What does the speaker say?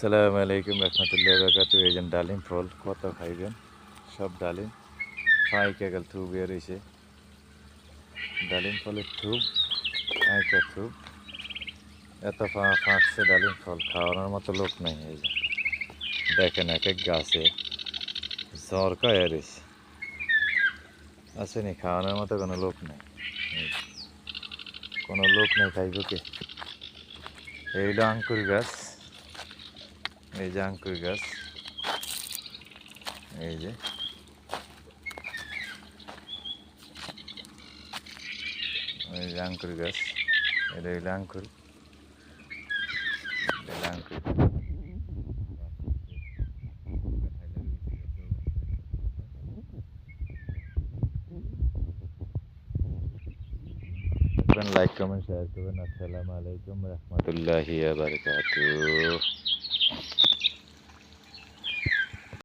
আসসালামু আলাইকুম রহমতুল্লাহ বারাকাতু। এই যে ডালিম ফল কত খাইবেন, সব ডালিম ফাঁইকে গেল থুব বের হয়েছে। ডালিম ফলের থুব ফাঁইকে থুব এত ফাঁকছে ডালিম ফল, খাওয়ানোর মতো লোক নাই। এই যে দেখেন এক এক গাছে ঝরকা এরিস আসেনি, খাওয়ানোর মতো কোনো লোক নাই। কোনো লোক নেই, খাইব কে? এইটা আঙ্কুর গাছ, এই যে আঙ্কুর গাছ, এই যে এই যে আঙ্কুর গাছ, এটা হইলে আঙ্কুর, এটা আঙ্কুর। লাইক কমেন্ট শেয়ার করবেন। আসসালামু আলাইকুম রহমতুল্লাহি ওয়া বারাকাতুহু।